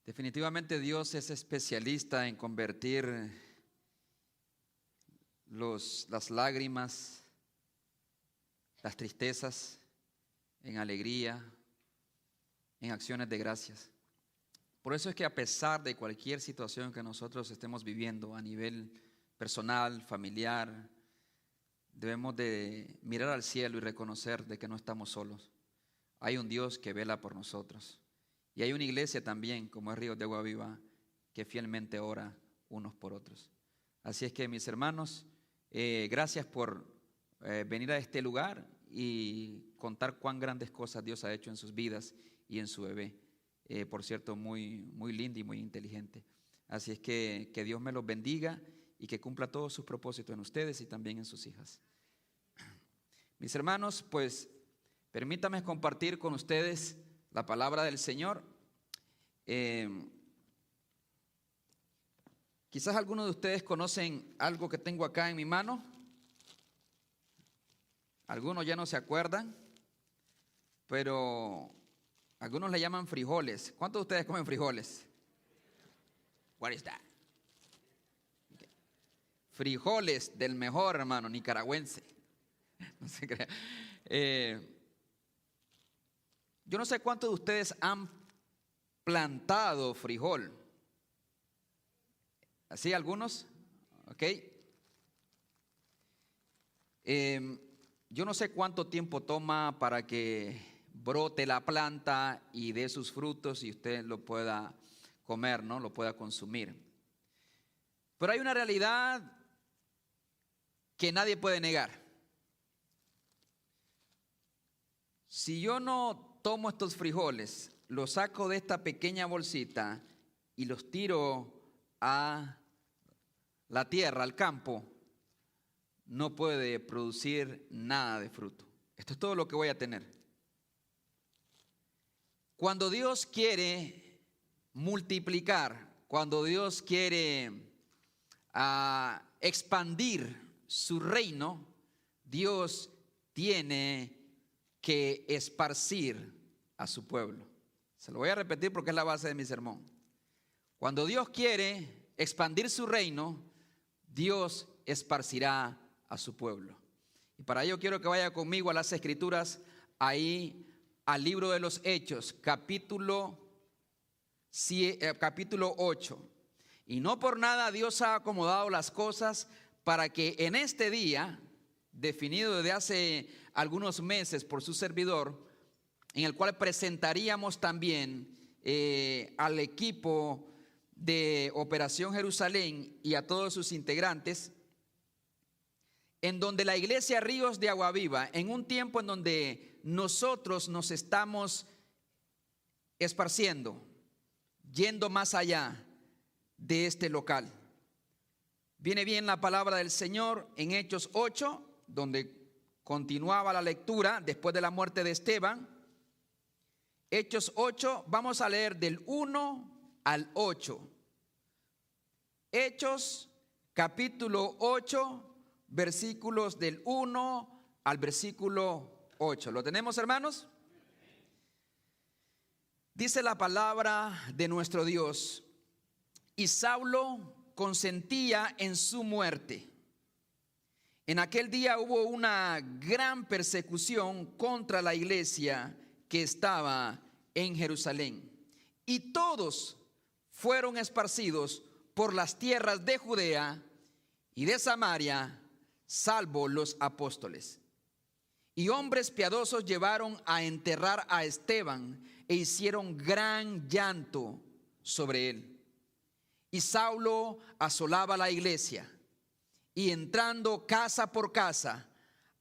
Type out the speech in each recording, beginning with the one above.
Definitivamente Dios es especialista en convertir las lágrimas, las tristezas en alegría, en acciones de gracias. Por eso es que a pesar de cualquier situación que nosotros estemos viviendo a nivel personal, familiar, debemos de mirar al cielo y reconocer de que no estamos solos. Hay un Dios que vela por nosotros. Y hay una iglesia también, como es Ríos de Agua Viva, que fielmente ora unos por otros. Así es que, mis hermanos, gracias por venir a este lugar y contar cuán grandes cosas Dios ha hecho en sus vidas y en su bebé. Por cierto, muy linda y muy inteligente. Así es que Dios me los bendiga y que cumpla todos sus propósitos en ustedes y también en sus hijas. Mis hermanos, pues permítanme compartir con ustedes la palabra del Señor. Quizás algunos de ustedes conocen algo que tengo acá en mi mano. Algunos ya no se acuerdan, pero algunos le llaman frijoles. ¿Cuántos de ustedes comen frijoles? What is that? Okay. Frijoles del mejor, hermano, nicaragüense. No se crea. Yo no sé cuántos de ustedes han plantado frijol. ¿Así algunos? Ok. Yo no sé cuánto tiempo toma para que brote la planta y dé sus frutos y usted lo pueda comer, ¿no? Lo pueda consumir. Pero hay una realidad que nadie puede negar. Si yo no tomo estos frijoles, los saco de esta pequeña bolsita y los tiro a la tierra, al campo, no puede producir nada de fruto. Esto es todo lo que voy a tener. Cuando Dios quiere multiplicar, cuando Dios quiere expandir su reino, Dios tiene que esparcir a su pueblo. Se lo voy a repetir porque es la base de mi sermón. Cuando Dios quiere expandir su reino, Dios esparcirá a su pueblo. Y para ello quiero que vaya conmigo a las Escrituras, ahí al libro de los Hechos, capítulo 8. Y no por nada Dios ha acomodado las cosas para que en este día, definido desde hace algunos meses por su servidor, en el cual presentaríamos también al equipo de Operación Jerusalén y a todos sus integrantes, en donde la iglesia Ríos de Agua Viva, en un tiempo en donde nosotros nos estamos esparciendo, yendo más allá de este local. Viene bien la palabra del Señor en Hechos 8, donde continuaba la lectura después de la muerte de Esteban. Hechos 8, vamos a leer del 1 al 8. Hechos capítulo 8, versículos del 1 al versículo 8. ¿Lo tenemos, hermanos? Dice la palabra de nuestro Dios: y Saulo consentía en su muerte. En aquel día hubo una gran persecución contra la iglesia que estaba en Jerusalén, y todos fueron esparcidos por las tierras de Judea y de Samaria, salvo los apóstoles. Y hombres piadosos llevaron a enterrar a Esteban e hicieron gran llanto sobre él. Y Saulo asolaba la iglesia y, entrando casa por casa,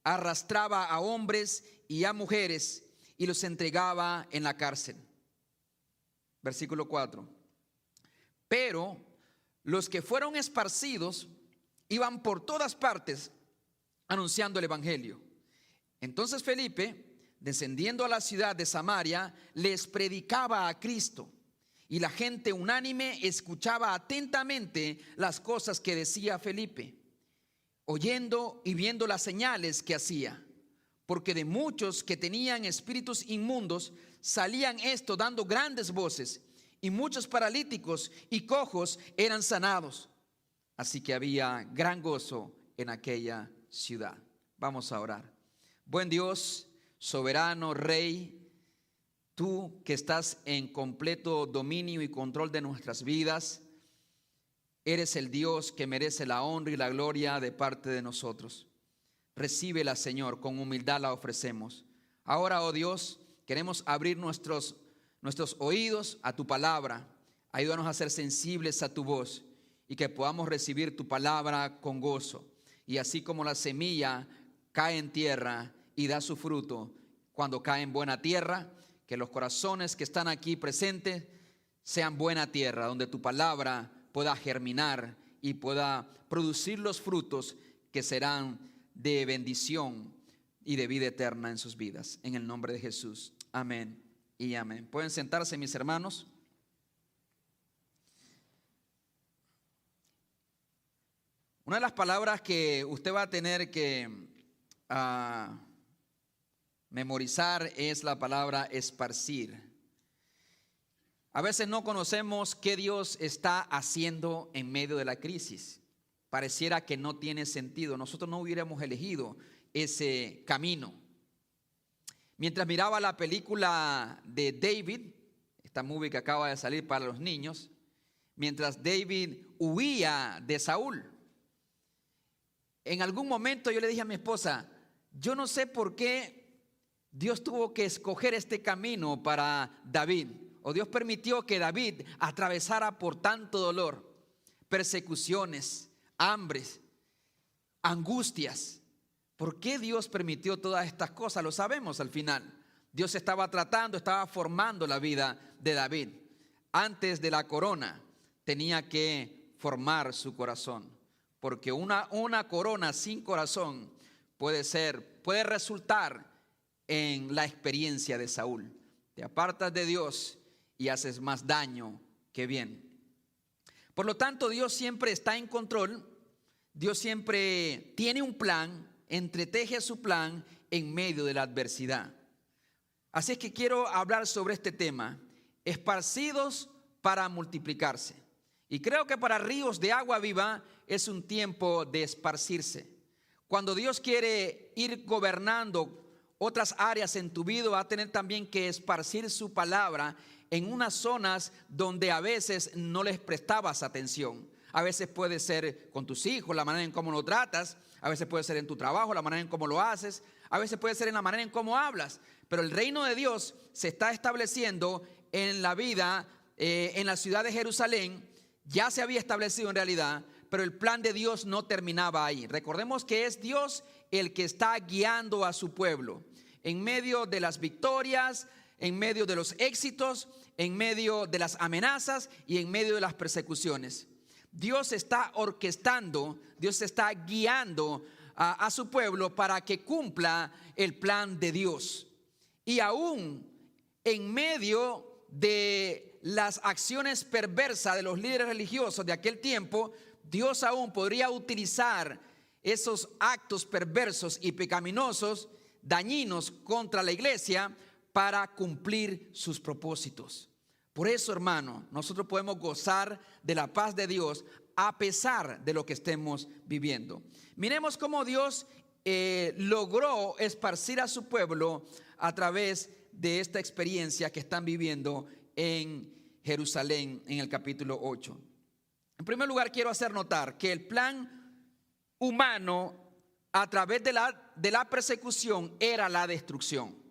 arrastraba a hombres y a mujeres y los entregaba en la cárcel. Versículo 4. Pero los que fueron esparcidos iban por todas partes anunciando el evangelio. Entonces Felipe, descendiendo a la ciudad de Samaria, les predicaba a Cristo, y la gente unánime escuchaba atentamente las cosas que decía Felipe, oyendo y viendo las señales que hacía, porque de muchos que tenían espíritus inmundos salían estos dando grandes voces, y muchos paralíticos y cojos eran sanados. Así que había gran gozo en aquella ciudad. Vamos a orar. Buen Dios, soberano, Rey, tú que estás en completo dominio y control de nuestras vidas, eres el Dios que merece la honra y la gloria de parte de nosotros. Recíbela, Señor, con humildad la ofrecemos. Ahora, oh Dios, queremos abrir nuestros oídos a tu palabra. Ayúdanos a ser sensibles a tu voz y que podamos recibir tu palabra con gozo. Y así como la semilla cae en tierra y da su fruto, cuando cae en buena tierra, que los corazones que están aquí presentes sean buena tierra, donde tu palabra pueda germinar y pueda producir los frutos que serán de bendición y de vida eterna en sus vidas. En el nombre de Jesús. Amén y amén. Pueden sentarse, mis hermanos. Una de las palabras que usted va a tener que memorizar es la palabra esparcir. A veces no conocemos qué Dios está haciendo en medio de la crisis. Pareciera que no tiene sentido. Nosotros no hubiéramos elegido ese camino. Mientras miraba la película de David, esta movie que acaba de salir para los niños, mientras David huía de Saúl, en algún momento yo le dije a mi esposa, yo no sé por qué Dios tuvo que escoger este camino para David. O Dios permitió que David atravesara por tanto dolor, persecuciones, hambres, angustias. ¿Por qué Dios permitió todas estas cosas? Lo sabemos al final. Dios estaba formando la vida de David. Antes de la corona tenía que formar su corazón. Porque una corona sin corazón puede resultar en la experiencia de Saúl. Te apartas de Dios y haces más daño que bien. Por lo tanto, Dios siempre está en control. Dios siempre tiene un plan, entreteje su plan en medio de la adversidad. Así es que quiero hablar sobre este tema, esparcidos para multiplicarse. Y creo que para Ríos de Agua Viva es un tiempo de esparcirse. Cuando Dios quiere ir gobernando otras áreas en tu vida, va a tener también que esparcir su palabra en unas zonas donde a veces no les prestabas atención. A veces puede ser con tus hijos, la manera en cómo lo tratas. A veces puede ser en tu trabajo, la manera en cómo lo haces. A veces puede ser en la manera en cómo hablas. Pero el reino de Dios se está estableciendo en la vida, en la ciudad de Jerusalén. Ya se había establecido en realidad, pero el plan de Dios no terminaba ahí. Recordemos que es Dios el que está guiando a su pueblo en medio de las victorias, en medio de los éxitos, en medio de las amenazas y en medio de las persecuciones. Dios está orquestando, Dios está guiando a su pueblo para que cumpla el plan de Dios. Y aún en medio de las acciones perversas de los líderes religiosos de aquel tiempo, Dios aún podría utilizar esos actos perversos y pecaminosos, dañinos contra la iglesia, para cumplir sus propósitos. Por eso, hermano, nosotros podemos gozar de la paz de Dios a pesar de lo que estemos viviendo. Miremos cómo Dios logró esparcir a su pueblo a través de esta experiencia que están viviendo en Jerusalén en el capítulo 8. En primer lugar, quiero hacer notar que el plan humano a través de la persecución era la destrucción.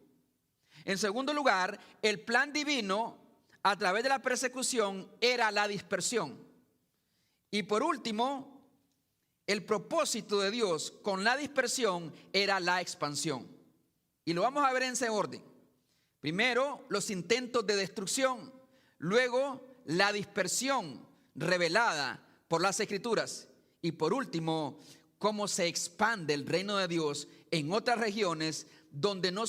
En segundo lugar, el plan divino a través de la persecución era la dispersión. Y por último, el propósito de Dios con la dispersión era la expansión. Y lo vamos a ver en ese orden. Primero, los intentos de destrucción. Luego, la dispersión revelada por las Escrituras. Y por último, cómo se expande el reino de Dios en otras regiones donde no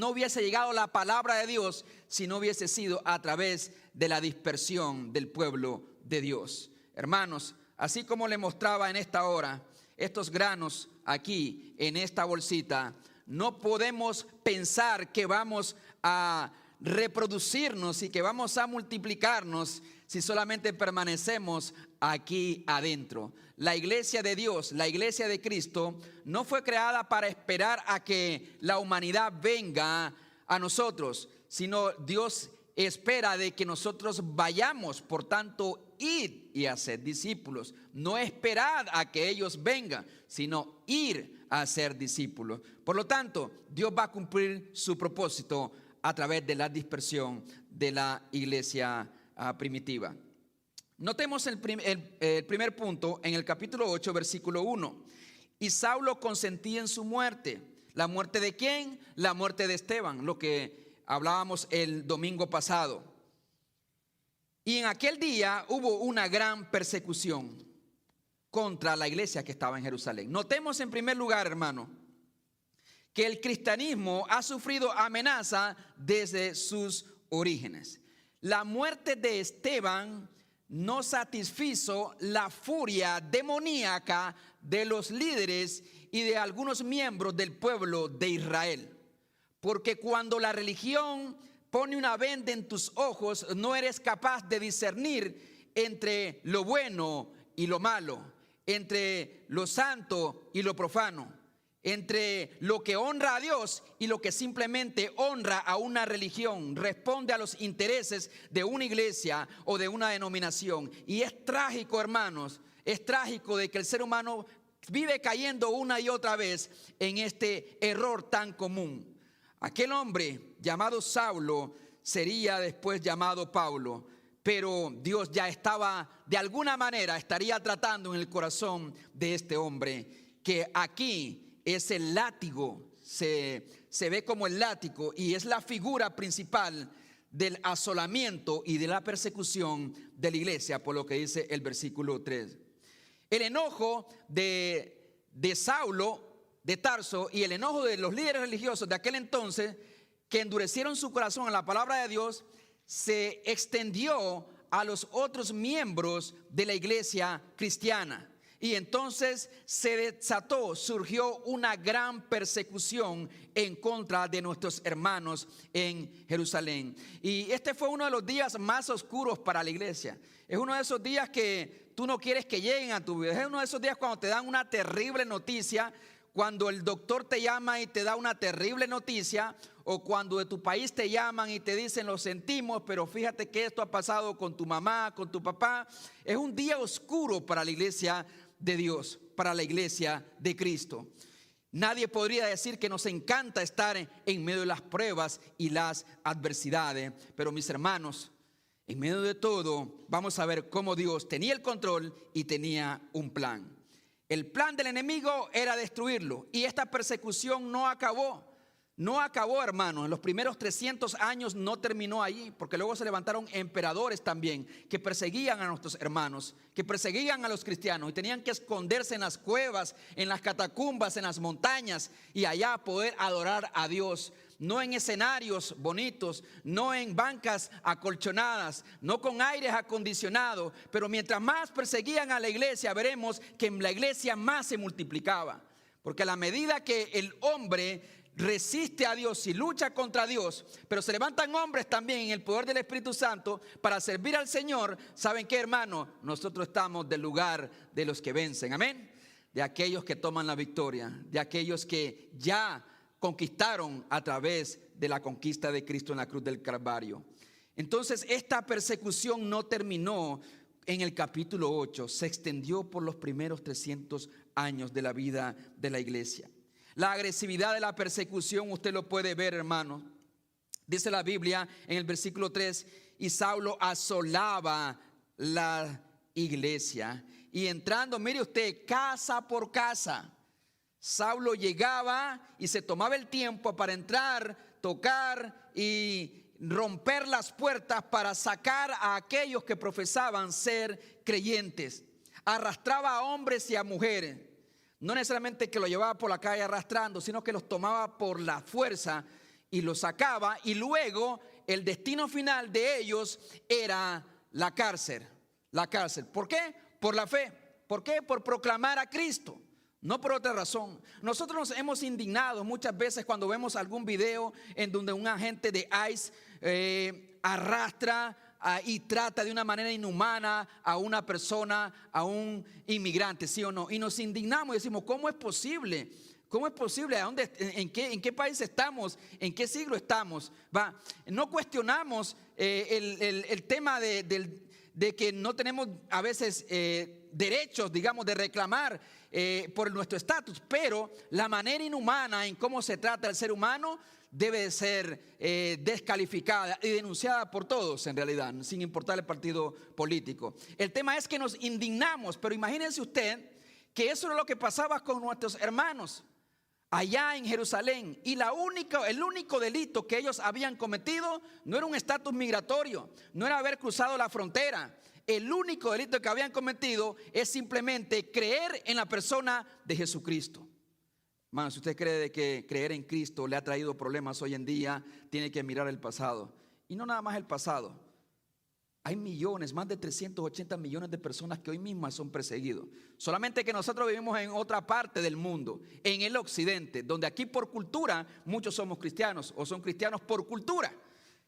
hubiese llegado la palabra de Dios si no hubiese sido a través de la dispersión del pueblo de Dios. Hermanos, así como le mostraba en esta hora, estos granos aquí en esta bolsita, no podemos pensar que vamos a reproducirnos y que vamos a multiplicarnos si solamente permanecemos aquí adentro. La iglesia de Dios, la iglesia de Cristo, no fue creada para esperar a que la humanidad venga a nosotros, sino Dios espera de que nosotros vayamos. Por tanto, ir y hacer discípulos. No esperar a que ellos vengan, sino ir a ser discípulos. Por lo tanto, Dios va a cumplir su propósito a través de la dispersión de la iglesia primitiva. Notemos el primer punto en el capítulo 8, versículo 1. Y Saulo consentía en su muerte. ¿La muerte de quién? La muerte de Esteban, lo que hablábamos el domingo pasado. Y en aquel día hubo una gran persecución contra la iglesia que estaba en Jerusalén. Notemos en primer lugar, hermano, que el cristianismo ha sufrido amenaza desde sus orígenes. La muerte de Esteban no satisfizo la furia demoníaca de los líderes y de algunos miembros del pueblo de Israel. Porque cuando la religión pone una venda en tus ojos, no eres capaz de discernir entre lo bueno y lo malo, entre lo santo y lo profano, entre lo que honra a Dios y lo que simplemente honra a una religión, responde a los intereses de una iglesia o de una denominación. Y es trágico, hermanos, es trágico de que el ser humano vive cayendo una y otra vez en este error tan común. Aquel hombre llamado Saulo sería después llamado Pablo, pero Dios ya estaba, de alguna manera, estaría tratando en el corazón de este hombre, que aquí es el látigo, se ve como el látigo y es la figura principal del asolamiento y de la persecución de la iglesia, por lo que dice el versículo 3. El enojo de Saulo de Tarso y el enojo de los líderes religiosos de aquel entonces, que endurecieron su corazón a la palabra de Dios, se extendió a los otros miembros de la iglesia cristiana. Y entonces se desató, surgió una gran persecución en contra de nuestros hermanos en Jerusalén. Y este fue uno de los días más oscuros para la iglesia. Es uno de esos días que tú no quieres que lleguen a tu vida. Es uno de esos días cuando te dan una terrible noticia, cuando el doctor te llama y te da una terrible noticia, o cuando de tu país te llaman y te dicen: lo sentimos, pero fíjate que esto ha pasado con tu mamá, con tu papá. Es un día oscuro para la iglesia de Dios, para la iglesia de Cristo. Nadie podría decir que nos encanta estar en medio de las pruebas y las adversidades, pero mis hermanos, en medio de todo vamos a ver cómo Dios tenía el control y tenía un plan. El plan del enemigo era destruirlo, y esta persecución no acabó. No acabó, hermanos. En los primeros 300 años no terminó allí, porque luego se levantaron emperadores también que perseguían a nuestros hermanos, que perseguían a los cristianos, y tenían que esconderse en las cuevas, en las catacumbas, en las montañas, y allá poder adorar a Dios. No en escenarios bonitos, no en bancas acolchonadas, no con aires acondicionados, pero mientras más perseguían a la iglesia, veremos que en la iglesia más se multiplicaba, porque a la medida que el hombre resiste a Dios y lucha contra Dios, pero se levantan hombres también en el poder del Espíritu Santo para servir al Señor. ¿Saben qué, hermano? Nosotros estamos del lugar de los que vencen, amén, de aquellos que toman la victoria, de aquellos que ya conquistaron a través de la conquista de Cristo en la cruz del Calvario. Entonces, esta persecución no terminó en el capítulo 8, se extendió por los primeros 300 años de la vida de la iglesia. La agresividad de la persecución usted lo puede ver, hermano. Dice la Biblia en el versículo 3: y Saulo asolaba la iglesia, y entrando, mire usted, casa por casa, Saulo llegaba y se tomaba el tiempo para entrar, tocar y romper las puertas para sacar a aquellos que profesaban ser creyentes. Arrastraba a hombres y a mujeres. No necesariamente que lo llevaba por la calle arrastrando, sino que los tomaba por la fuerza y los sacaba, y luego el destino final de ellos era la cárcel. La cárcel. ¿Por qué? Por la fe. ¿Por qué? Por proclamar a Cristo. No por otra razón. Nosotros nos hemos indignado muchas veces cuando vemos algún video en donde un agente de ICE arrastra y trata de una manera inhumana a una persona, a un inmigrante, ¿sí o no? Y nos indignamos y decimos, ¿cómo es posible? ¿Cómo es posible? ¿En qué país estamos? ¿En qué siglo estamos? No cuestionamos el tema de que no tenemos a veces derechos, digamos, de reclamar por nuestro estatus, pero la manera inhumana en cómo se trata al ser humano debe de ser descalificada y denunciada por todos en realidad, sin importar el partido político. El tema es que nos indignamos, pero imagínense usted que eso era lo que pasaba con nuestros hermanos allá en Jerusalén, y el único delito que ellos habían cometido no era un estatus migratorio, no era haber cruzado la frontera. El único delito que habían cometido es simplemente creer en la persona de Jesucristo. Hermano, si usted cree de que creer en Cristo le ha traído problemas hoy en día, tiene que mirar el pasado. Y no nada más el pasado. Hay millones, más de 380 millones de personas que hoy mismas son perseguidos. Solamente que nosotros vivimos en otra parte del mundo, en el occidente, donde aquí por cultura muchos somos cristianos o son cristianos por cultura.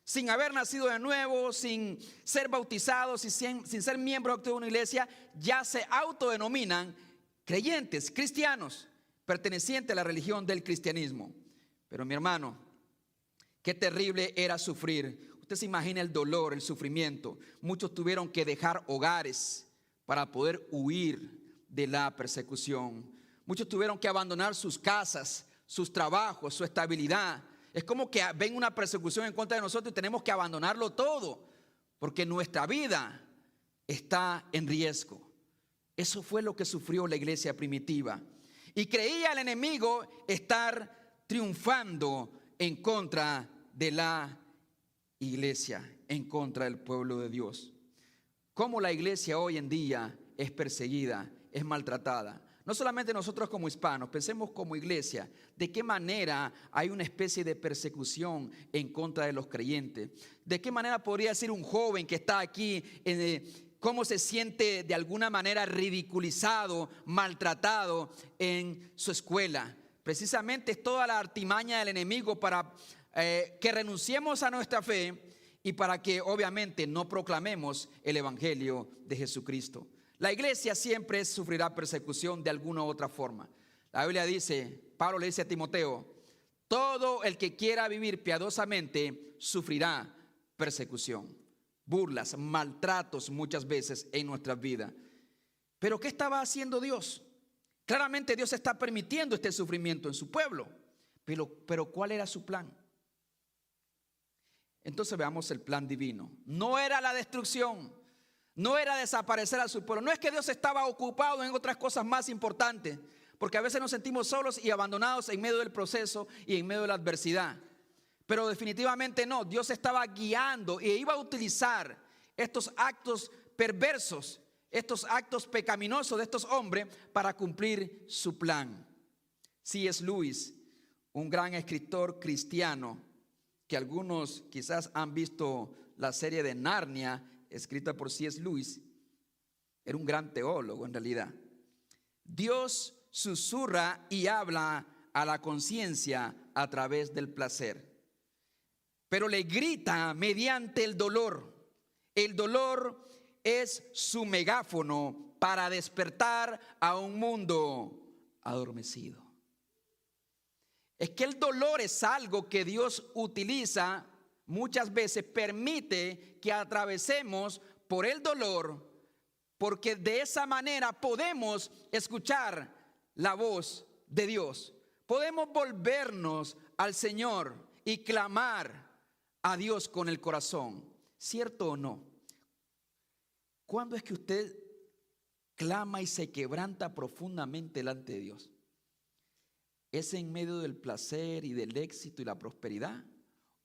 Sin haber nacido de nuevo, sin ser bautizados y sin ser miembros de una iglesia, ya se autodenominan creyentes, cristianos, pertenecientes a la religión del cristianismo. Pero mi hermano, qué terrible era sufrir. Usted se imagina el dolor, el sufrimiento. Muchos tuvieron que dejar hogares para poder huir de la persecución. Muchos tuvieron que abandonar sus casas, sus trabajos, su estabilidad. Es como que ven una persecución en contra de nosotros y tenemos que abandonarlo todo, porque nuestra vida está en riesgo. Eso fue lo que sufrió la iglesia primitiva. Y creía el enemigo estar triunfando en contra de la iglesia, en contra del pueblo de Dios. Cómo la iglesia hoy en día es perseguida, es maltratada. No solamente nosotros como hispanos, pensemos como iglesia, de qué manera hay una especie de persecución en contra de los creyentes. De qué manera podría decir un joven que está aquí, cómo se siente de alguna manera ridiculizado, maltratado en su escuela. Precisamente es toda la artimaña del enemigo para que renunciemos a nuestra fe y para que obviamente no proclamemos el evangelio de Jesucristo. La iglesia siempre sufrirá persecución de alguna u otra forma. La Biblia dice, Pablo le dice a Timoteo, todo el que quiera vivir piadosamente sufrirá persecución, burlas, maltratos muchas veces en nuestras vidas. Pero ¿qué estaba haciendo Dios? Claramente Dios está permitiendo este sufrimiento en su pueblo, pero ¿cuál era su plan? Entonces veamos el plan divino. No era la destrucción, no era desaparecer a su pueblo. No es que Dios estaba ocupado en otras cosas más importantes, porque a veces nos sentimos solos y abandonados en medio del proceso y en medio de la adversidad. Pero definitivamente no, Dios estaba guiando e iba a utilizar estos actos perversos, estos actos pecaminosos de estos hombres para cumplir su plan. C.S. Lewis, un gran escritor cristiano, que algunos quizás han visto la serie de Narnia, escrita por C.S. Lewis, era un gran teólogo en realidad. Dios susurra y habla a la conciencia a través del placer, pero le grita mediante el dolor. El dolor es su megáfono para despertar a un mundo adormecido. Es que el dolor es algo que Dios utiliza muchas veces, permite que atravesemos por el dolor, porque de esa manera podemos escuchar la voz de Dios. Podemos volvernos al Señor y clamar a Dios con el corazón. ¿Cierto o no? ¿Cuándo es que usted clama y se quebranta profundamente delante de Dios? ¿Es en medio del placer y del éxito y la prosperidad?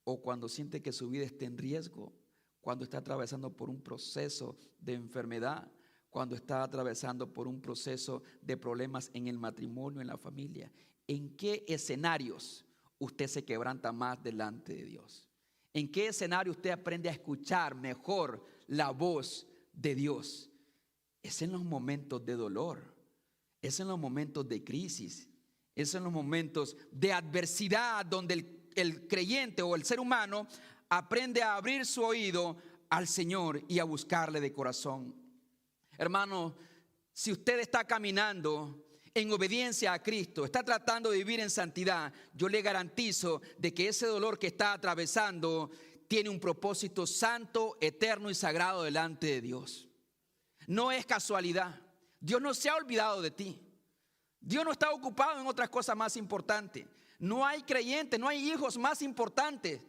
¿O cuando siente que su vida está en riesgo? ¿Cuando está atravesando por un proceso de enfermedad? ¿Cuando está atravesando por un proceso de problemas en el matrimonio, en la familia? ¿En qué escenarios usted se quebranta más delante de Dios? ¿En qué escenario usted aprende a escuchar mejor la voz de Dios? Es en los momentos de dolor, Es en los momentos de crisis, es en los momentos de adversidad donde el creyente o el ser humano aprende a abrir su oído al Señor y a buscarle de corazón. Hermano, si usted está caminando en obediencia a Cristo, está tratando de vivir en santidad, yo le garantizo de que ese dolor que está atravesando tiene un propósito santo, eterno y sagrado delante de Dios. No es casualidad. Dios no se ha olvidado de ti. Dios no está ocupado en otras cosas más importantes. No hay creyentes, no hay hijos más importantes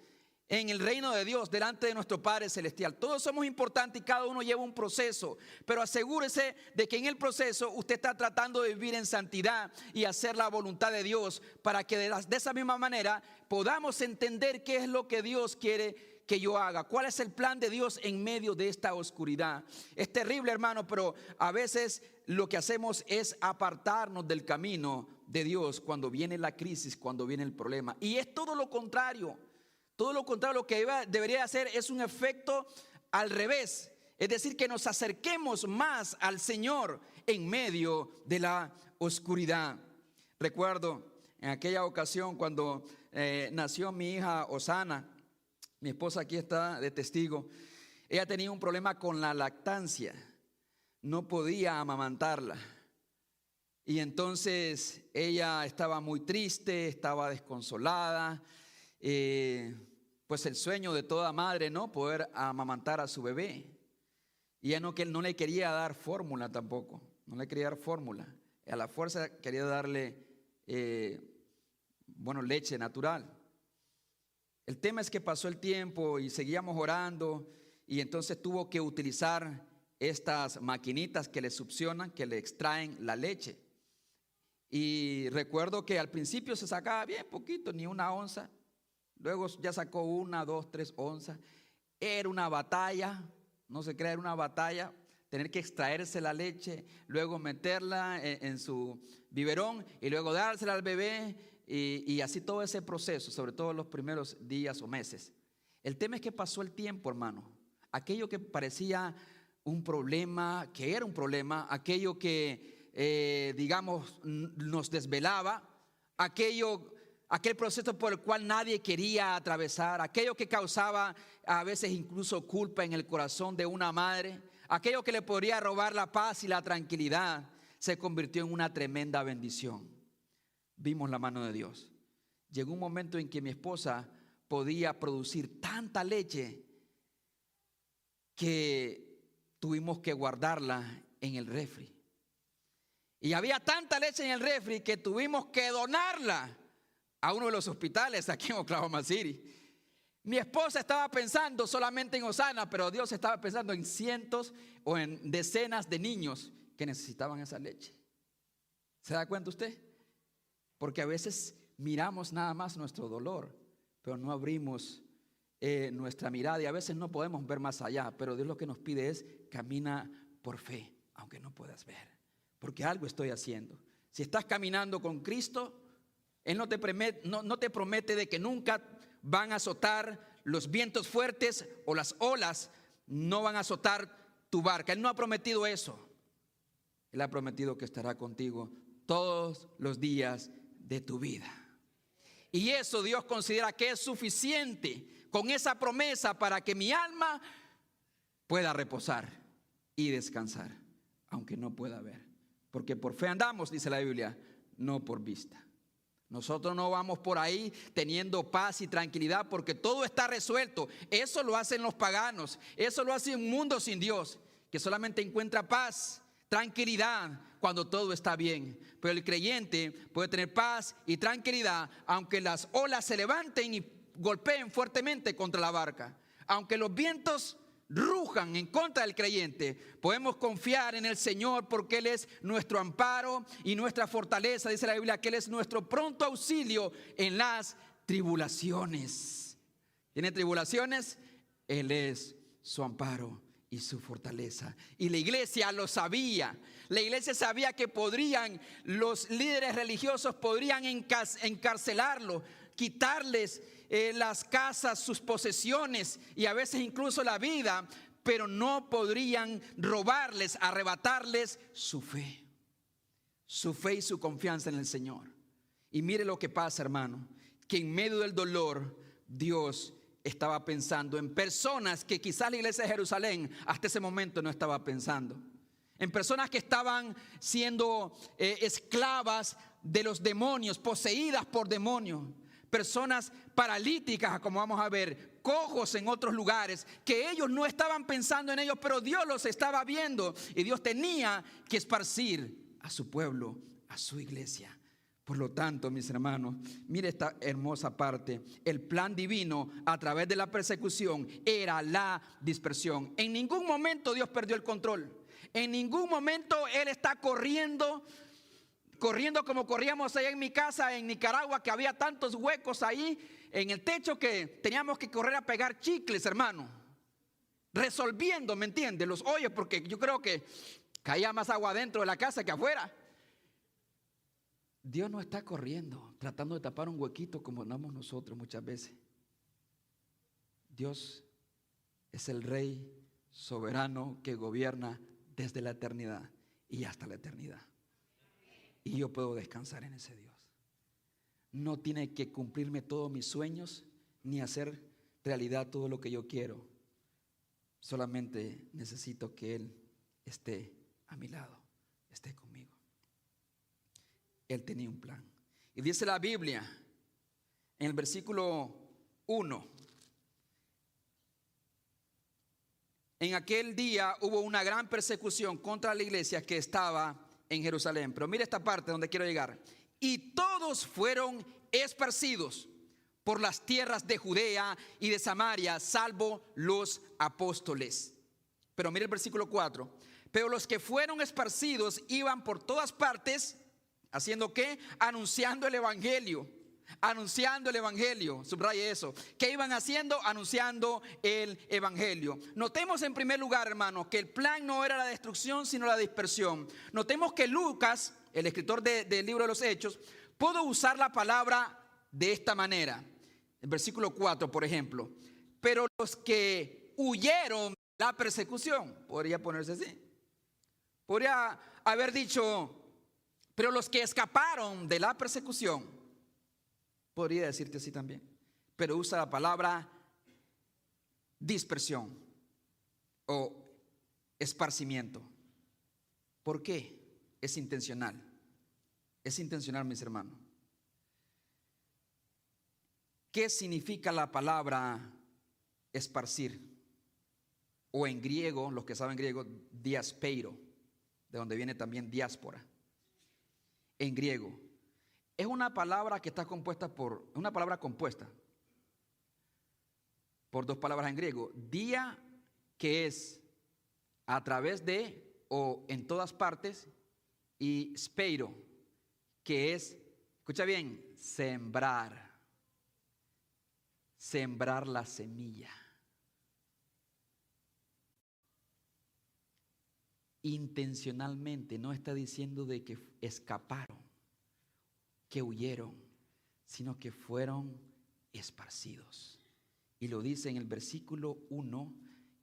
en el reino de Dios delante de nuestro Padre Celestial. Todos somos importantes y cada uno lleva un proceso, pero asegúrese de que en el proceso usted está tratando de vivir en santidad y hacer la voluntad de Dios, para que de esa misma manera podamos entender qué es lo que Dios quiere que yo haga, cuál es el plan de Dios en medio de esta oscuridad. Es terrible, hermano, pero a veces lo que hacemos es apartarnos del camino de Dios cuando viene la crisis, cuando viene el problema. Y es todo lo contrario. Todo lo contrario, lo que debería hacer es un efecto al revés. Es decir, que nos acerquemos más al Señor en medio de la oscuridad. Recuerdo en aquella ocasión cuando nació mi hija Osana. Mi esposa aquí está de testigo. Ella tenía un problema con la lactancia. No podía amamantarla. Y entonces ella estaba muy triste, estaba desconsolada. Pues el sueño de toda madre, ¿no? Poder amamantar a su bebé. Y ella no le quería dar fórmula tampoco. No le quería dar fórmula. A la fuerza quería darle, leche natural. El tema es que pasó el tiempo y seguíamos orando, y entonces tuvo que utilizar estas maquinitas que le succionan, que le extraen la leche. Y recuerdo que al principio se sacaba bien poquito, ni una onza. Luego ya sacó 1, 2, 3 onzas. Era una batalla, no se crea, era una batalla tener que extraerse la leche, luego meterla en su biberón y luego dársela al bebé. Y así todo ese proceso, sobre todo los primeros días o meses. El tema es que pasó el tiempo, hermano. Aquello que parecía un problema, que era un problema, aquello que, nos desvelaba, aquel proceso por el cual nadie quería atravesar, aquello que causaba a veces incluso culpa en el corazón de una madre, aquello que le podría robar la paz y la tranquilidad, se convirtió en una tremenda bendición. Vimos la mano de Dios. Llegó un momento en que mi esposa podía producir tanta leche que tuvimos que guardarla en el refri. Y había tanta leche en el refri que tuvimos que donarla a uno de los hospitales aquí en Oklahoma City. Mi esposa estaba pensando solamente en Osana, pero Dios estaba pensando en cientos o en decenas de niños que necesitaban esa leche. ¿Se da cuenta usted? Porque a veces miramos nada más nuestro dolor, pero no abrimos nuestra mirada, y a veces no podemos ver más allá. Pero Dios lo que nos pide es: camina por fe, aunque no puedas ver, porque algo estoy haciendo. Si estás caminando con Cristo, Él no te promete de que nunca van a azotar los vientos fuertes o las olas, no van a azotar tu barca. Él no ha prometido eso. Él ha prometido que estará contigo todos los días de tu vida. Y eso Dios considera que es suficiente, con esa promesa, para que mi alma pueda reposar y descansar, aunque no pueda ver. Porque por fe andamos, dice la Biblia, no por vista. Nosotros no vamos por ahí teniendo paz y tranquilidad porque todo está resuelto. Eso lo hacen los paganos, eso lo hace un mundo sin Dios, que solamente encuentra paz, tranquilidad cuando todo está bien. Pero el creyente puede tener paz y tranquilidad aunque las olas se levanten y golpeen fuertemente contra la barca, aunque los vientos rujan en contra del creyente. Podemos confiar en el Señor porque Él es nuestro amparo y nuestra fortaleza. Dice la Biblia que Él es nuestro pronto auxilio en las tribulaciones. ¿Tiene tribulaciones? Él es su amparo y su fortaleza. Y la iglesia lo sabía. La iglesia sabía que los líderes religiosos podrían encarcelarlo, quitarles las casas, sus posesiones y a veces incluso la vida, pero no podrían robarles, arrebatarles su fe. su fe y su confianza en el Señor. Y mire lo que pasa, hermano, que en medio del dolor Dios estaba pensando en personas que quizás la iglesia de Jerusalén hasta ese momento no estaba pensando. En personas que estaban siendo esclavas de los demonios, poseídas por demonios. Personas paralíticas, como vamos a ver, cojos en otros lugares, que ellos no estaban pensando en ellos, pero Dios los estaba viendo. Y Dios tenía que esparcir a su pueblo, a su iglesia. Por lo tanto, mis hermanos, mire esta hermosa parte. El plan divino a través de la persecución era la dispersión. En ningún momento Dios perdió el control. En ningún momento Él está corriendo como corríamos allá en mi casa en Nicaragua, que había tantos huecos ahí en el techo que teníamos que correr a pegar chicles, hermano. Resolviendo, ¿me entiende? Los hoyos, porque yo creo que caía más agua dentro de la casa que afuera. Dios no está corriendo, tratando de tapar un huequito como andamos nosotros muchas veces. Dios es el Rey soberano que gobierna desde la eternidad y hasta la eternidad. Y yo puedo descansar en ese Dios. No tiene que cumplirme todos mis sueños ni hacer realidad todo lo que yo quiero. Solamente necesito que Él esté a mi lado, esté conmigo. Él tenía un plan. Y dice la Biblia en el versículo 1: en aquel día hubo una gran persecución contra la iglesia que estaba en Jerusalén. Pero mire esta parte donde quiero llegar. Y todos fueron esparcidos por las tierras de Judea y de Samaria, salvo los apóstoles. Pero mire el versículo 4. Pero los que fueron esparcidos iban por todas partes, ¿haciendo qué? Anunciando el evangelio. Anunciando el evangelio, subraye eso. ¿Qué iban haciendo? Anunciando el evangelio. Notemos en primer lugar, hermanos, que el plan no era la destrucción, sino la dispersión. Notemos que Lucas, el escritor del libro de los Hechos, pudo usar la palabra de esta manera. El versículo 4, por ejemplo. Pero los que huyeron de la persecución, podría ponerse así. Podría haber dicho, pero los que escaparon de la persecución. Podría decirte así también, pero usa la palabra dispersión o esparcimiento. ¿Por qué? Es intencional. Es intencional, mis hermanos. ¿Qué significa la palabra esparcir? O en griego, los que saben griego, diaspeiro, de donde viene también diáspora. En griego. Es una palabra que está compuesta una palabra compuesta por dos palabras en griego. Dia, que es a través de o en todas partes, y speiro, que es, escucha bien, sembrar. Sembrar la semilla. Intencionalmente, no está diciendo de que escaparon, que huyeron, sino que fueron esparcidos. Y lo dice en el versículo 1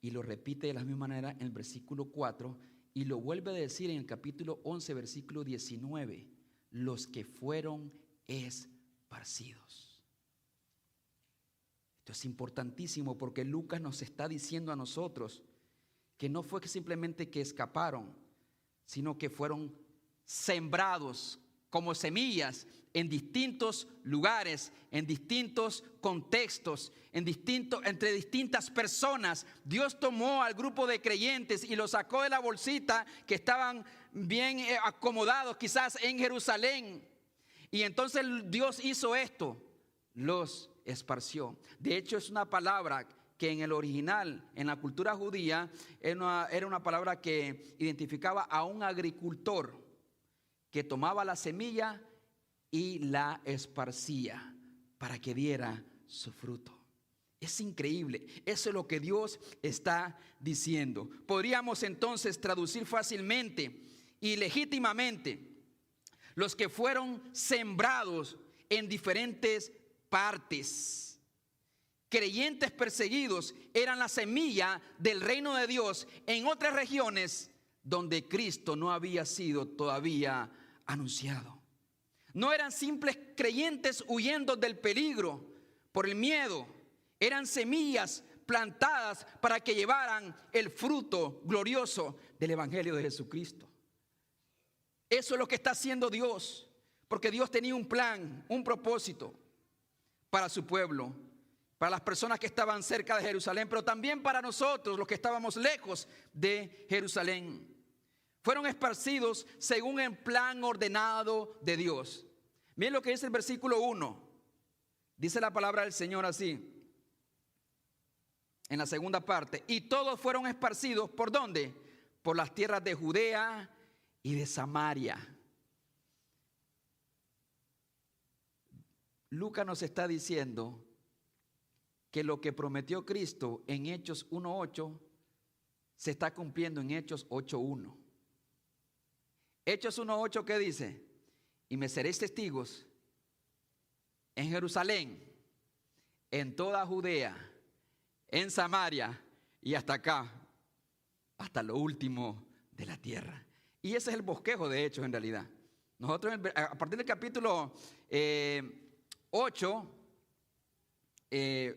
y lo repite de la misma manera en el versículo 4 y lo vuelve a decir en el capítulo 11, versículo 19, los que fueron esparcidos. Esto es importantísimo porque Lucas nos está diciendo a nosotros que no fue que simplemente que escaparon, sino que fueron sembrados como semillas en distintos lugares, en distintos contextos, entre distintas personas. Dios tomó al grupo de creyentes y los sacó de la bolsita que estaban bien acomodados quizás en Jerusalén. Y entonces Dios hizo esto, los esparció. De hecho, es una palabra que en el original, en la cultura judía, era una palabra que identificaba a un agricultor que tomaba la semilla y la esparcía para que diera su fruto. Es increíble, eso es lo que Dios está diciendo. Podríamos entonces traducir fácilmente y legítimamente: los que fueron sembrados en diferentes partes. Creyentes perseguidos eran la semilla del reino de Dios en otras regiones donde Cristo no había sido todavía anunciado. No eran simples creyentes huyendo del peligro por el miedo. Eran semillas plantadas para que llevaran el fruto glorioso del Evangelio de Jesucristo. Eso es lo que está haciendo Dios, porque Dios tenía un plan, un propósito para su pueblo, para las personas que estaban cerca de Jerusalén, pero también para nosotros, los que estábamos lejos de Jerusalén. Fueron esparcidos según el plan ordenado de Dios. Miren lo que dice el versículo 1. Dice la palabra del Señor así, en la segunda parte. Y todos fueron esparcidos, ¿por dónde? Por las tierras de Judea y de Samaria. Lucas nos está diciendo que lo que prometió Cristo en Hechos 1:8 se está cumpliendo en Hechos 8:1. Hechos 1:8, ¿qué dice? Y me seréis testigos en Jerusalén, en toda Judea, en Samaria y hasta acá, hasta lo último de la tierra. Y ese es el bosquejo de Hechos en realidad. Nosotros a partir del capítulo 8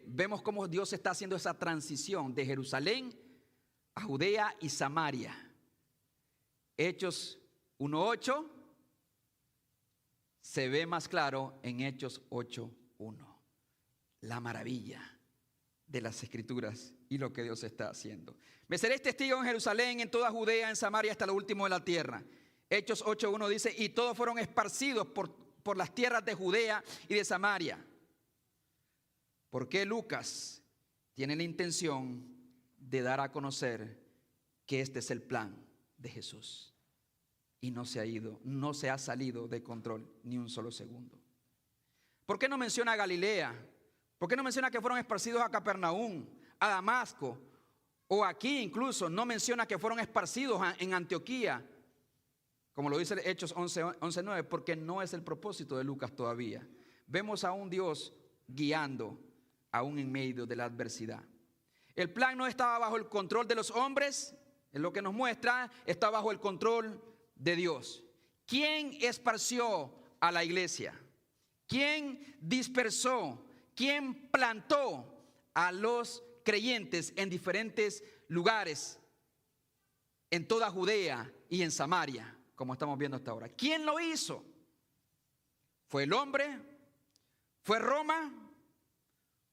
vemos cómo Dios está haciendo esa transición de Jerusalén a Judea y Samaria. Hechos 1:8 se ve más claro en Hechos 8:1. La maravilla de las Escrituras y lo que Dios está haciendo. Me seréis testigo en Jerusalén, en toda Judea, en Samaria, hasta lo último de la tierra. Hechos 8:1 dice, y todos fueron esparcidos por las tierras de Judea y de Samaria. Porque Lucas tiene la intención de dar a conocer que este es el plan de Jesús. Y no se ha salido de control ni un solo segundo. ¿Por qué no menciona a Galilea? ¿Por qué no menciona que fueron esparcidos a Capernaum, a Damasco? O aquí incluso no menciona que fueron esparcidos en Antioquía, como lo dice Hechos 11:9, porque no es el propósito de Lucas todavía. Vemos a un Dios guiando aún en medio de la adversidad. El plan no estaba bajo el control de los hombres, es lo que nos muestra, está bajo el control de Dios. ¿Quién esparció a la iglesia? ¿Quién dispersó? ¿Quién plantó a los creyentes en diferentes lugares, en toda Judea y en Samaria, como estamos viendo hasta ahora? ¿Quién lo hizo? ¿Fue el hombre? ¿Fue Roma?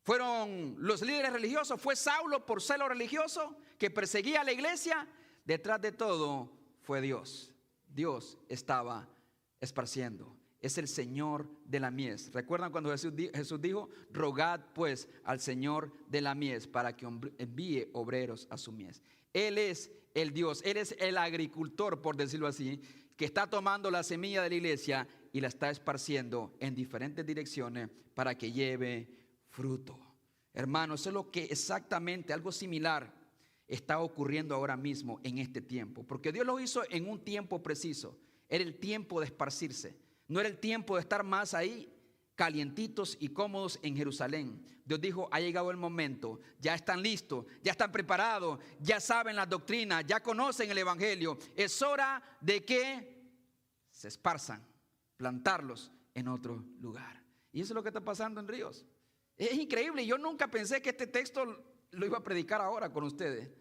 ¿Fueron los líderes religiosos? ¿Fue Saulo por celo religioso que perseguía a la iglesia? Detrás de todo fue Dios. Dios estaba esparciendo. Es el Señor de la mies. ¿Recuerdan cuando Jesús dijo, rogad pues al Señor de la mies para que envíe obreros a su mies? Él es el Dios, Él es el agricultor, por decirlo así, que está tomando la semilla de la iglesia y la está esparciendo en diferentes direcciones para que lleve fruto. Hermanos, eso es lo que exactamente, algo similar está ocurriendo ahora mismo en este tiempo. Porque Dios lo hizo en un tiempo preciso. Era el tiempo de esparcirse. No era el tiempo de estar más ahí calientitos y cómodos en Jerusalén. Dios dijo, ha llegado el momento, ya están listos, ya están preparados, ya saben las doctrinas, ya conocen el Evangelio. Es hora de que se esparzan, plantarlos en otro lugar. Y eso es lo que está pasando en Ríos. Es increíble, yo nunca pensé que este texto lo iba a predicar ahora con ustedes.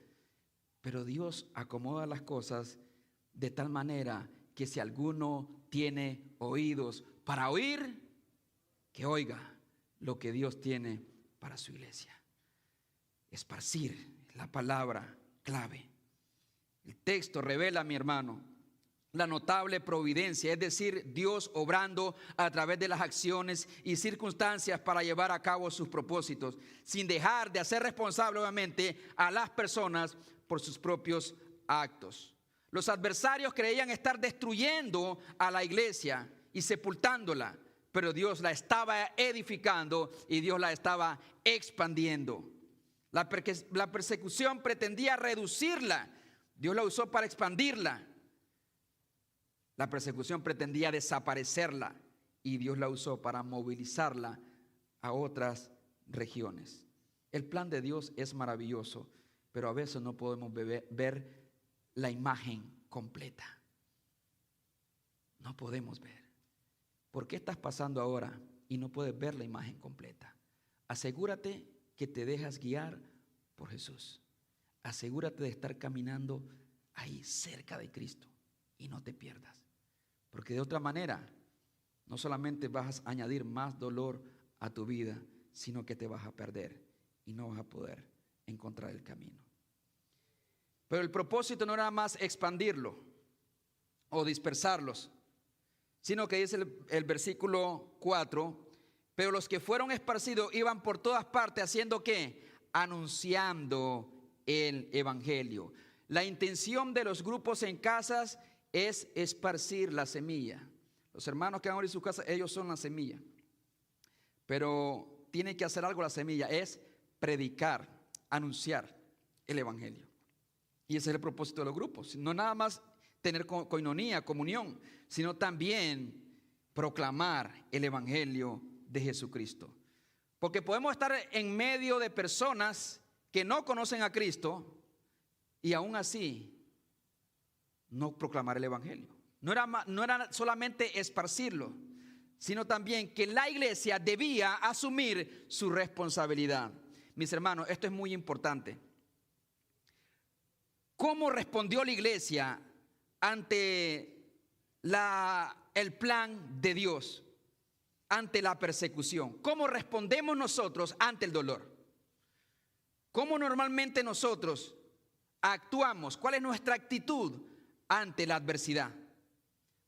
Pero Dios acomoda las cosas de tal manera que si alguno tiene oídos para oír, que oiga lo que Dios tiene para su iglesia. Esparcir es la palabra clave. El texto revela, mi hermano, la notable providencia, es decir, Dios obrando a través de las acciones y circunstancias para llevar a cabo sus propósitos, sin dejar de hacer responsable obviamente a las personas por sus propios actos. Los adversarios creían estar destruyendo a la iglesia y sepultándola, pero Dios la estaba edificando y Dios la estaba expandiendo. La persecución pretendía reducirla, Dios la usó para expandirla. La persecución pretendía desaparecerla y Dios la usó para movilizarla a otras regiones. El plan de Dios es maravilloso, pero a veces no podemos ver la imagen completa. no podemos ver. ¿Por qué estás pasando ahora y no puedes ver la imagen completa? Asegúrate que te dejas guiar por Jesús. Asegúrate de estar caminando ahí cerca de Cristo y no te pierdas. Porque de otra manera, no solamente vas a añadir más dolor a tu vida, sino que te vas a perder y no vas a poder encontrar el camino. Pero el propósito no era más expandirlo o dispersarlos, sino que dice el versículo 4, pero los que fueron esparcidos iban por todas partes haciendo ¿qué? Anunciando el evangelio. La intención de los grupos en casas es esparcir la semilla. Los hermanos que van a abrir sus casas, ellos son la semilla. Pero tiene que hacer algo la semilla, es predicar, anunciar el evangelio. Y ese es el propósito de los grupos. No nada más tener coinonía, comunión, sino también proclamar el evangelio de Jesucristo. Porque podemos estar en medio de personas que no conocen a Cristo y aún así no proclamar el evangelio. No era solamente esparcirlo, sino también que la iglesia debía asumir su responsabilidad. Mis hermanos, esto es muy importante. ¿Cómo respondió la iglesia ante el plan de Dios, ante la persecución? ¿Cómo respondemos nosotros ante el dolor? ¿Cómo normalmente nosotros actuamos? ¿Cuál es nuestra actitud ante la adversidad?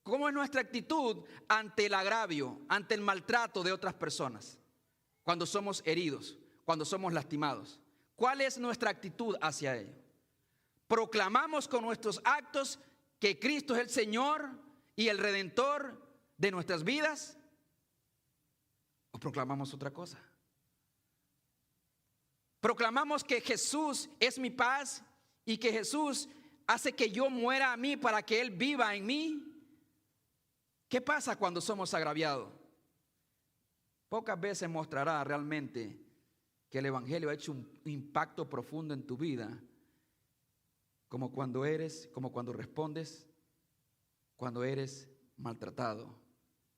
¿Cómo es nuestra actitud ante el agravio, ante el maltrato de otras personas? Cuando somos heridos, cuando somos lastimados. ¿Cuál es nuestra actitud hacia ello? ¿Proclamamos con nuestros actos que Cristo es el Señor y el Redentor de nuestras vidas? ¿O proclamamos otra cosa? ¿Proclamamos que Jesús es mi paz y que Jesús hace que yo muera a mí para que Él viva en mí? ¿Qué pasa cuando somos agraviados? Pocas veces mostrará realmente que el evangelio ha hecho un impacto profundo en tu vida, como cuando respondes, cuando eres maltratado,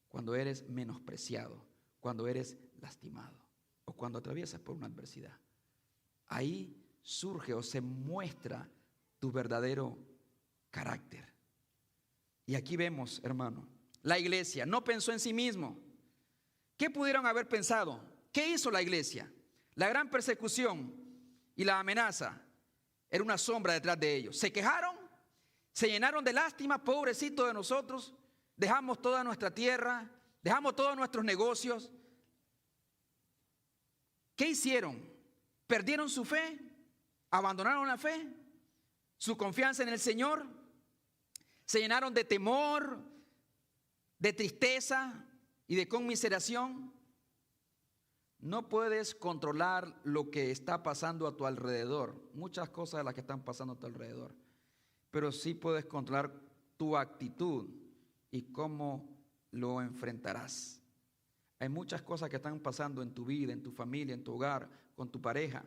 cuando eres menospreciado, cuando eres lastimado o cuando atraviesas por una adversidad. Ahí surge o se muestra tu verdadero carácter. Y aquí vemos, hermano, la iglesia no pensó en sí mismo. ¿Qué pudieron haber pensado? ¿Qué hizo la iglesia? La gran persecución y la amenaza era una sombra detrás de ellos. Se quejaron, se llenaron de lástima, pobrecito de nosotros. Dejamos toda nuestra tierra, dejamos todos nuestros negocios. ¿Qué hicieron? ¿Perdieron su fe? ¿Abandonaron la fe? ¿Su confianza en el Señor? ¿Se llenaron de temor, de tristeza y de conmiseración? No puedes controlar lo que está pasando a tu alrededor, muchas cosas de las que están pasando a tu alrededor, pero sí puedes controlar tu actitud y cómo lo enfrentarás. Hay muchas cosas que están pasando en tu vida, en tu familia, en tu hogar, con tu pareja,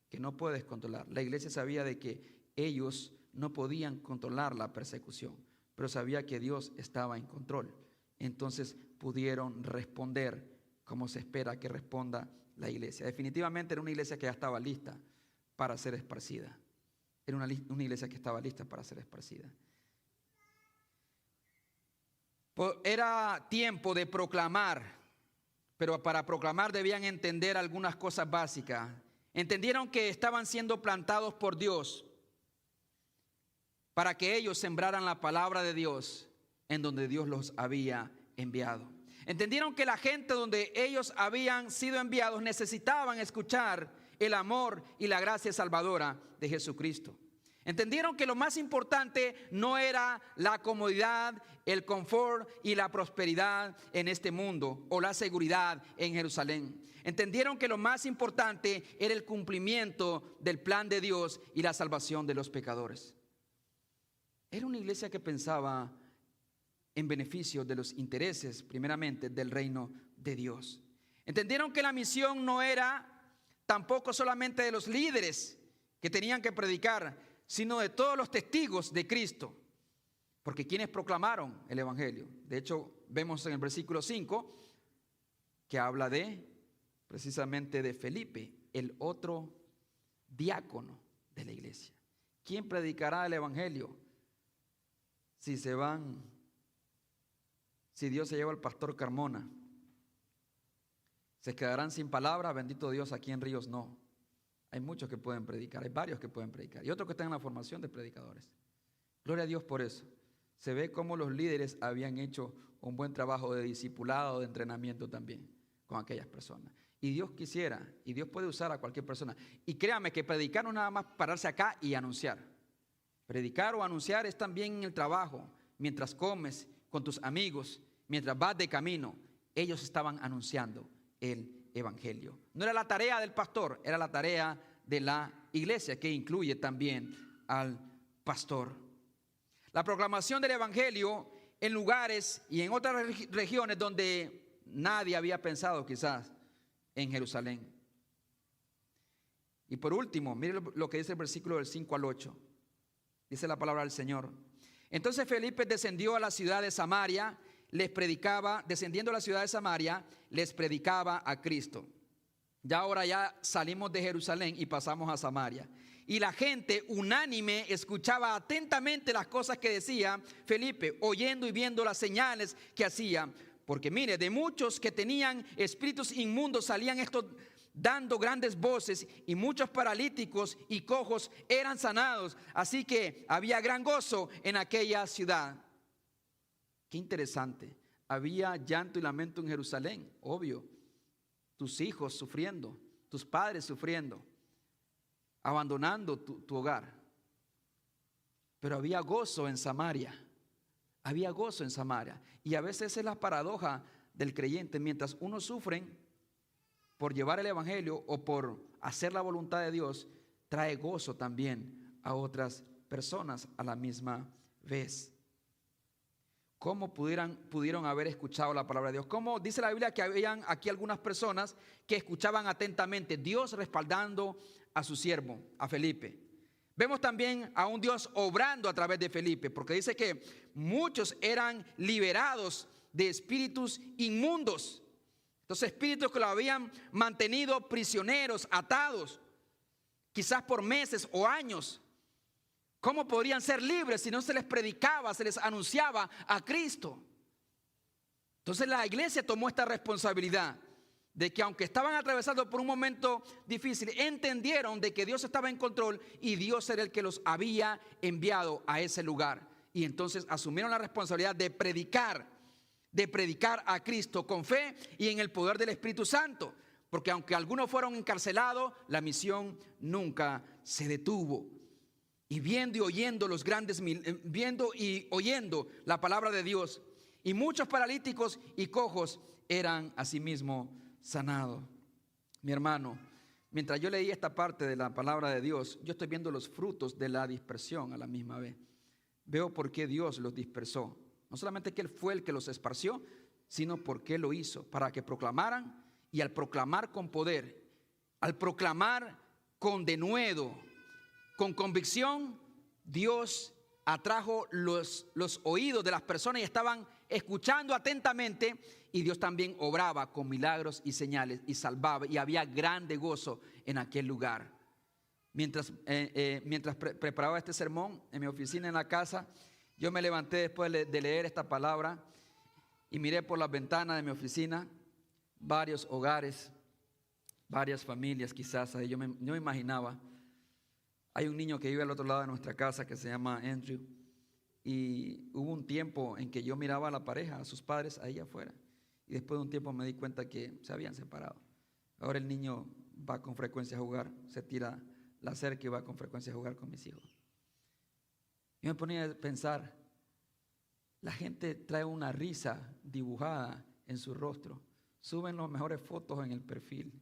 que no puedes controlar. La iglesia sabía de que ellos no podían controlar la persecución, pero sabía que Dios estaba en control. Entonces pudieron responder como se espera que responda la iglesia. Definitivamente era una iglesia que ya estaba lista para ser esparcida. Era una iglesia que estaba lista para ser esparcida. Era tiempo de proclamar, pero para proclamar debían entender algunas cosas básicas. Entendieron que estaban siendo plantados por Dios para que ellos sembraran la palabra de Dios en donde Dios los había enviado. Entendieron que la gente donde ellos habían sido enviados necesitaban escuchar el amor y la gracia salvadora de Jesucristo. Entendieron que lo más importante no era la comodidad, el confort y la prosperidad en este mundo o la seguridad en Jerusalén. Entendieron que lo más importante era el cumplimiento del plan de Dios y la salvación de los pecadores. Era una iglesia que pensaba en beneficio de los intereses, primeramente, del reino de Dios. Entendieron que la misión no era tampoco solamente de los líderes que tenían que predicar, sino de todos los testigos de Cristo. Porque quienes proclamaron el evangelio. De hecho, vemos en el versículo 5 que habla precisamente de Felipe, el otro diácono de la iglesia. ¿Quién predicará el evangelio si Dios se lleva al pastor Carmona? ¿Se quedarán sin palabra? Bendito Dios, aquí en Ríos no. Hay muchos que pueden predicar, hay varios que pueden predicar y otros que están en la formación de predicadores. Gloria a Dios por eso. Se ve cómo los líderes habían hecho un buen trabajo de discipulado, de entrenamiento también con aquellas personas. Y Dios quisiera, y Dios puede usar a cualquier persona. Y créame que predicar no es nada más pararse acá y anunciar. Predicar o anunciar es también en el trabajo, mientras comes con tus amigos, mientras vas de camino. Ellos estaban anunciando el evangelio. No era la tarea del pastor, era la tarea de la iglesia, que incluye también al pastor. La proclamación del evangelio en lugares y en otras regiones donde nadie había pensado quizás en Jerusalén. Y por último, mire lo que dice el versículo del 5 al 8. Dice la palabra del Señor. Entonces Felipe descendió a la ciudad de Samaria, descendiendo a la ciudad de Samaria, les predicaba a Cristo. Ahora ya salimos de Jerusalén y pasamos a Samaria. Y la gente unánime escuchaba atentamente las cosas que decía Felipe, oyendo y viendo las señales que hacía. Porque mire, de muchos que tenían espíritus inmundos salían estos dando grandes voces, y muchos paralíticos y cojos eran sanados. Así que había gran gozo en aquella ciudad. Qué interesante. Había llanto y lamento en Jerusalén, obvio. Tus hijos sufriendo, tus padres sufriendo, abandonando tu hogar. Pero había gozo en Samaria. Había gozo en Samaria. Y a veces es la paradoja del creyente. Mientras unos sufren por llevar el evangelio o por hacer la voluntad de Dios, trae gozo también a otras personas a la misma vez. ¿Cómo pudieron haber escuchado la palabra de Dios? Como dice la Biblia que habían aquí algunas personas que escuchaban atentamente, Dios respaldando a su siervo, a Felipe. Vemos también a un Dios obrando a través de Felipe, porque dice que muchos eran liberados de espíritus inmundos. Entonces, espíritus que lo habían mantenido prisioneros, atados, quizás por meses o años. ¿Cómo podrían ser libres si no se les predicaba, se les anunciaba a Cristo? Entonces la iglesia tomó esta responsabilidad de que aunque estaban atravesando por un momento difícil, entendieron de que Dios estaba en control y Dios era el que los había enviado a ese lugar. Y entonces asumieron la responsabilidad de predicar a Cristo con fe y en el poder del Espíritu Santo. Porque aunque algunos fueron encarcelados, la misión nunca se detuvo. Y viendo y oyendo la palabra de Dios, y muchos paralíticos y cojos eran asimismo sanados. Mi hermano, mientras yo leí esta parte de la palabra de Dios, yo estoy viendo los frutos de la dispersión a la misma vez. Veo por qué Dios los dispersó. No solamente que Él fue el que los esparció, sino porque lo hizo, para que proclamaran, y al proclamar con poder, al proclamar con denuedo, con convicción, Dios atrajo los oídos de las personas y estaban escuchando atentamente, y Dios también obraba con milagros y señales y salvaba, y había grande gozo en aquel lugar. Mientras preparaba este sermón en mi oficina en la casa, yo me levanté después de leer esta palabra y miré por las ventanas de mi oficina varios hogares, varias familias quizás. Yo me imaginaba. Hay un niño que vive al otro lado de nuestra casa que se llama Andrew, y hubo un tiempo en que yo miraba a la pareja, a sus padres ahí afuera, y después de un tiempo me di cuenta que se habían separado. Ahora el niño va con frecuencia a jugar, se tira la cerca y va con frecuencia a jugar con mis hijos. Yo me ponía a pensar, la gente trae una risa dibujada en su rostro, suben las mejores fotos en el perfil,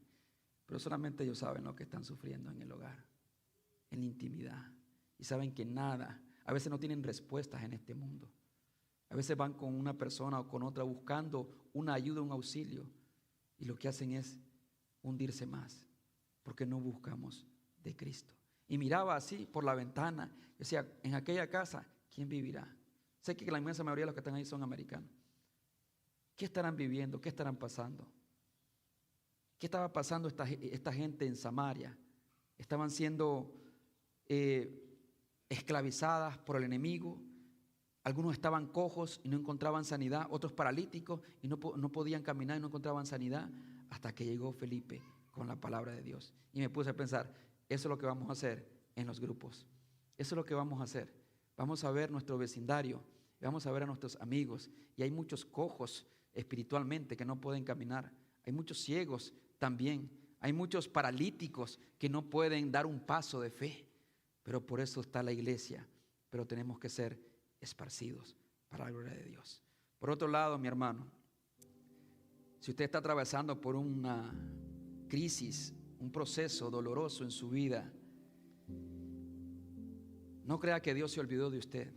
pero solamente ellos saben lo que están sufriendo en el hogar, en la intimidad, y saben que nada, a veces no tienen respuestas en este mundo. A veces van con una persona o con otra buscando una ayuda, un auxilio, y lo que hacen es hundirse más, porque no buscamos de Cristo. Y miraba así por la ventana, decía, en aquella casa, ¿quién vivirá? Sé que la inmensa mayoría de los que están ahí son americanos. ¿Qué estarán viviendo? ¿Qué estarán pasando? ¿Qué estaba pasando esta gente en Samaria? Estaban siendo esclavizadas por el enemigo. Algunos estaban cojos y no encontraban sanidad, otros paralíticos y no podían caminar y no encontraban sanidad, hasta que llegó Felipe con la palabra de Dios. Y me puse a pensar, eso es lo que vamos a hacer en los grupos. Eso es lo que vamos a hacer. Vamos a ver nuestro vecindario, vamos a ver a nuestros amigos, y hay muchos cojos espiritualmente que no pueden caminar. Hay muchos ciegos también. Hay muchos paralíticos que no pueden dar un paso de fe. Pero por eso está la iglesia. Pero tenemos que ser esparcidos para la gloria de Dios. Por otro lado, mi hermano, si usted está atravesando por una crisis, un proceso doloroso en su vida, no crea que Dios se olvidó de usted.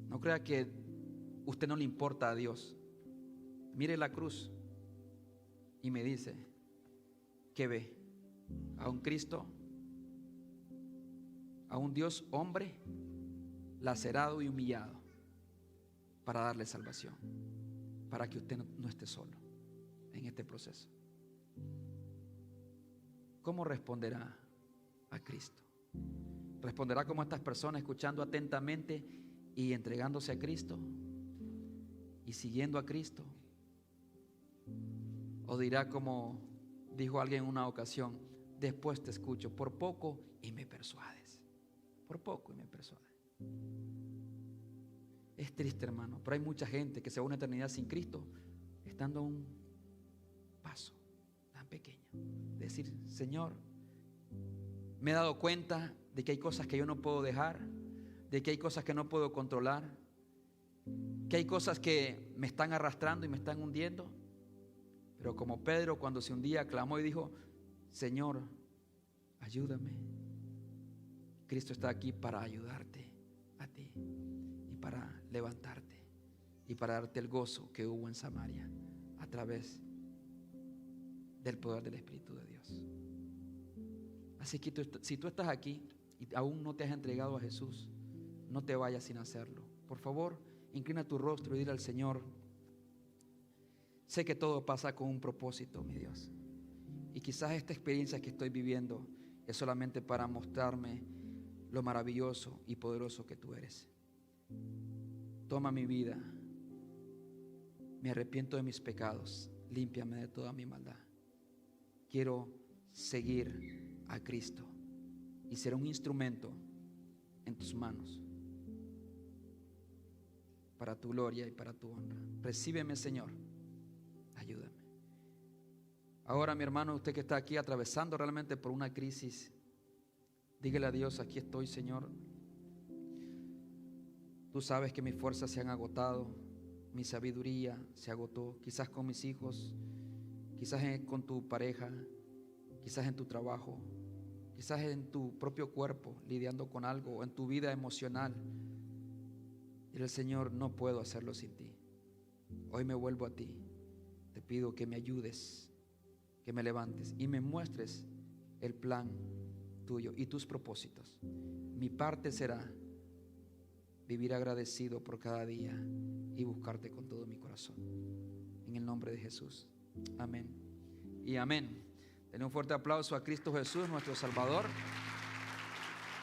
No crea que usted no le importa a Dios. Mire la cruz y me dice, ¿qué ve? ¿A un Cristo? ¿A un Dios hombre lacerado y humillado para darle salvación? Para que usted no esté solo en este proceso. ¿Cómo responderá a Cristo? ¿Responderá como estas personas, escuchando atentamente y entregándose a Cristo y siguiendo a Cristo? ¿O dirá como dijo alguien en una ocasión, después te escucho por poco y me persuades? Por poco y me persuades. Es triste, hermano, pero hay mucha gente que se va a una eternidad sin Cristo, estando a un paso tan pequeño. Decir, Señor, me he dado cuenta de que hay cosas que yo no puedo dejar, de que hay cosas que no puedo controlar, que hay cosas que me están arrastrando y me están hundiendo. Pero como Pedro, cuando se hundía, clamó y dijo, Señor, ayúdame. Cristo está aquí para ayudarte a ti y para levantarte y para darte el gozo que hubo en Samaria a través del poder del Espíritu de Dios. Así que si tú estás aquí y aún no te has entregado a Jesús, no te vayas sin hacerlo. Por favor, inclina tu rostro y dile al Señor, sé que todo pasa con un propósito, mi Dios. Y quizás esta experiencia que estoy viviendo es solamente para mostrarme lo maravilloso y poderoso que tú eres. Toma mi vida. Me arrepiento de mis pecados. Límpiame de toda mi maldad. Quiero seguir a Cristo y ser un instrumento en tus manos para tu gloria y para tu honra. Recíbeme, Señor. Ayúdame. Ahora, mi hermano, usted que está aquí atravesando realmente por una crisis, dígale a Dios, aquí estoy, Señor. Tú sabes que mis fuerzas se han agotado, mi sabiduría se agotó, quizás con mis hijos, quizás con tu pareja, quizás en tu trabajo, quizás en tu propio cuerpo, lidiando con algo, o en tu vida emocional. Dile al Señor, no puedo hacerlo sin ti. Hoy me vuelvo a ti. Te pido que me ayudes, que me levantes y me muestres el plan tuyo y tus propósitos. Mi parte será vivir agradecido por cada día y buscarte con todo mi corazón. En el nombre de Jesús. Amén y amén. Denle un fuerte aplauso a Cristo Jesús, nuestro Salvador.